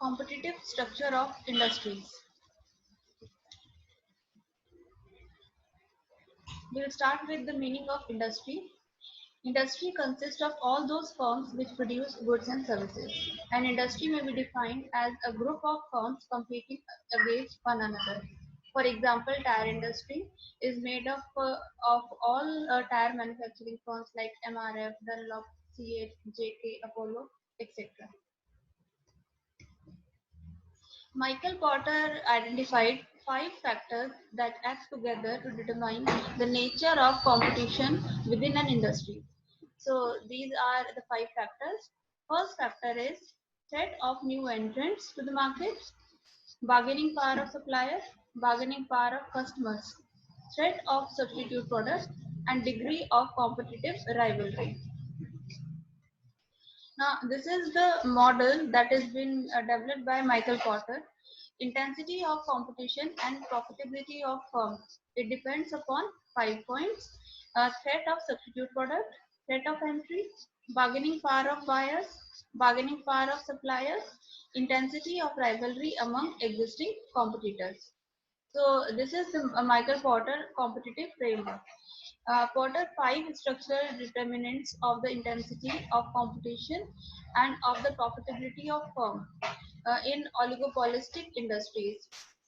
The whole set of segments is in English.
Competitive structure of industries. We'll start with the meaning of industry. Industry consists of all those firms which produce goods and services. An industry may be defined as a group of firms competing against one another. For example, tire industry is made of all tire manufacturing firms like MRF, Dunlop, CH, JK, Apollo, etc. Michael Porter identified five factors that act together to determine the nature of competition within an industry. So these are the five factors. First factor is threat of new entrants to the market, bargaining power of suppliers, bargaining power of customers, threat of substitute products, and degree of competitive rivalry. Now, this is the model that has been developed by Michael Porter. Intensity of competition and profitability of firms. It depends upon 5 points. Threat of substitute product, threat of entry, bargaining power of buyers, bargaining power of suppliers, intensity of rivalry among existing competitors. So this is the Michael Porter competitive framework. Porter five structural determinants of the intensity of competition and of the profitability of firm in oligopolistic industries.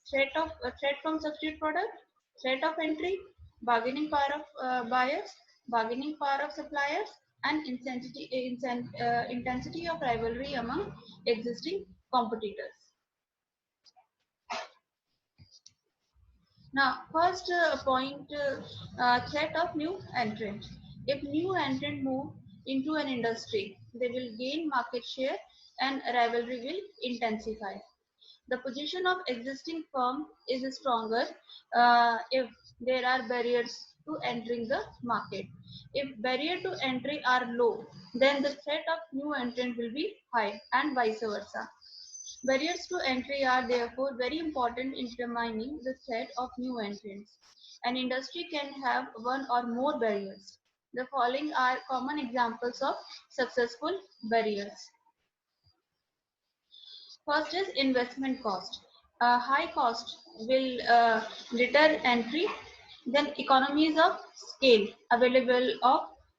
Threat from substitute product, threat of entry, bargaining power of buyers, bargaining power of suppliers, and intensity of rivalry among existing competitors. Now, first point, threat of new entrant. If new entrant move into an industry, they will gain market share and rivalry will intensify. The position of existing firm is stronger if there are barriers to entering the market. If barrier to entry are low, then the threat of new entrant will be high and vice versa. Barriers to entry are therefore very important in determining the threat of new entrants. An industry can have one or more barriers. The following are common examples of successful barriers. First is investment cost. High cost will deter entry. Then economies of scale available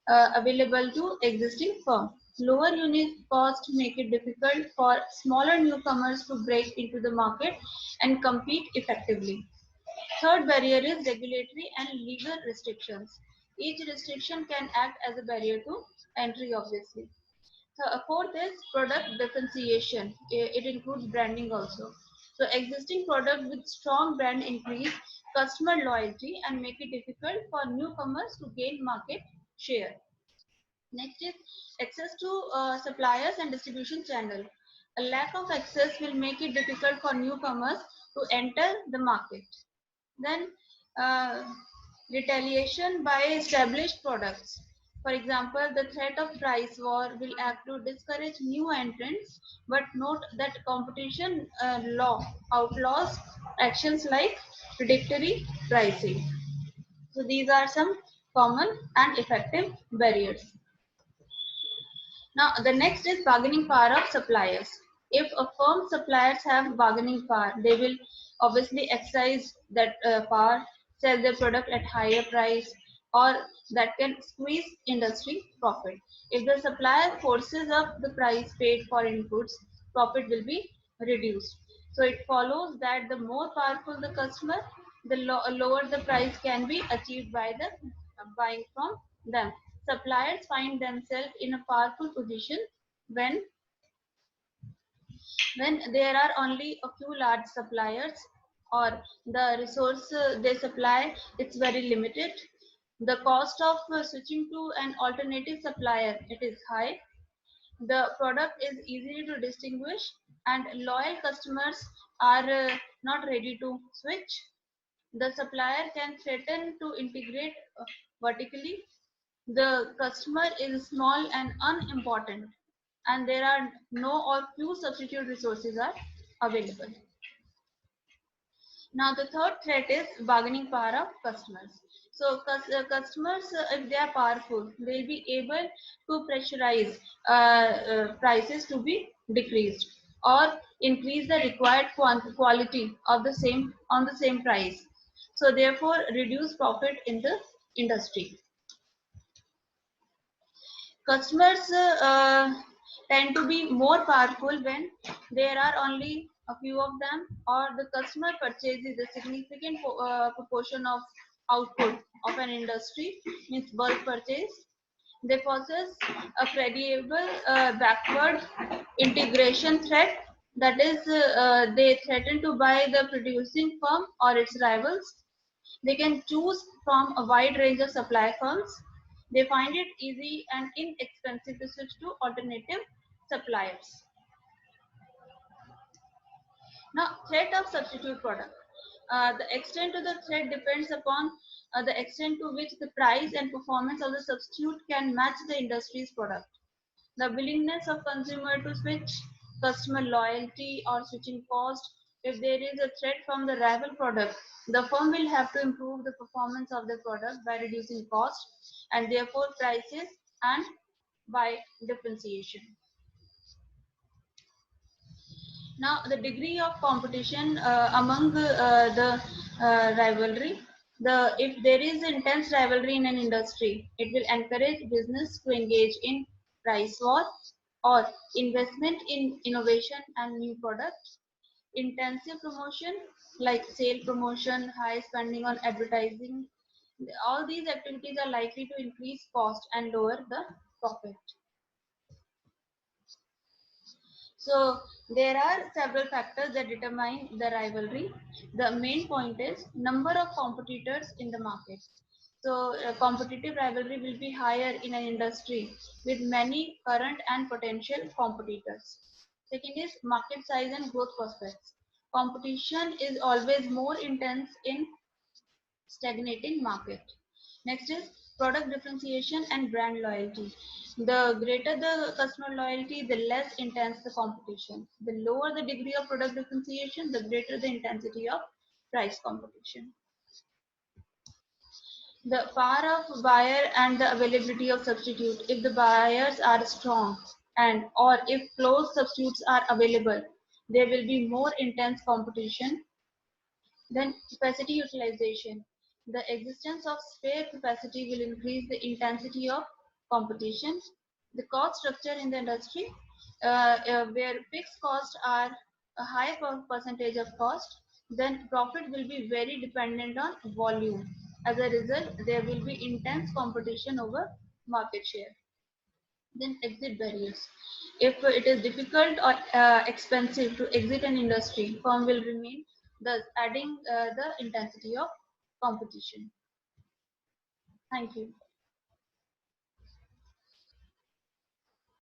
to existing firm. Lower unit cost make it difficult for smaller newcomers to break into the market and compete effectively. Third barrier is regulatory and legal restrictions. Each restriction can act as a barrier to entry, obviously. Fourth is product differentiation. It includes branding also. So existing product with strong brand increase customer loyalty and make it difficult for newcomers to gain market share. Next is access to suppliers and distribution channel. A lack of access will make it difficult for newcomers to enter the market. Then uh, retaliation by established products. For example, the threat of price war will act to discourage new entrants, but note that competition law outlaws actions like predatory pricing. So these are some common and effective barriers. Now, the next is bargaining power of suppliers. If a firm suppliers have bargaining power, they will obviously exercise that power, sell their product at higher price, or that can squeeze industry profit. If the supplier forces up the price paid for inputs, profit will be reduced. So it follows that the more powerful the customer, the lower the price can be achieved by the buying from them. Suppliers find themselves in a powerful position when there are only a few large suppliers or the resource they supply it's very limited. The cost of switching to an alternative supplier it is high. The product is easy to distinguish and loyal customers are not ready to switch. The supplier can threaten to integrate vertically. The customer is small and unimportant, and there are no or few substitute resources are available. Now, the third threat is bargaining power of customers. So, customers, if they are powerful, they'll be able to pressurize prices to be decreased. or increase the required quality of the same on the same price. So therefore, reduce profit in the industry. Customers tend to be more powerful when there are only a few of them, or the customer purchases a significant proportion of output of an industry, means bulk purchase. They possess a credible backward integration threat, that is, they threaten to buy the producing firm or its rivals. They can choose from a wide range of supply firms. They find it easy and inexpensive to switch to alternative suppliers. Now, threat of substitute product. The extent of the threat depends upon the extent to which the price and performance of the substitute can match the industry's product. The willingness of consumer to switch, customer loyalty or switching cost. If there is a threat from the rival product, the firm will have to improve the performance of the product by reducing cost and therefore prices and by differentiation. Now, the degree of competition among the rivalry. If there is intense rivalry in an industry, it will encourage business to engage in price war or investment in innovation and new products. Intensive promotion like sale promotion, high spending on advertising, all these activities are likely to increase cost and lower the profit. So there are several factors that determine the rivalry. The main point is number of competitors in the market. So competitive rivalry will be higher in an industry with many current and potential competitors. Second is market size and growth prospects. Competition is always more intense in stagnating market. Next is product differentiation and brand loyalty. The greater the customer loyalty, the less intense the competition. The lower the degree of product differentiation, the greater the intensity of price competition. The power of buyer and the availability of substitute. If the buyers are strong and or if close substitutes are available, there will be more intense competition. Then capacity utilization. The existence of spare capacity will increase the intensity of competition. The cost structure in the industry, where fixed costs are a high percentage of cost, then profit will be very dependent on volume. As a result, there will be intense competition over market share. Then exit barriers. If it is difficult or expensive to exit an industry, firm will remain, thus adding the intensity of competition. Thank you.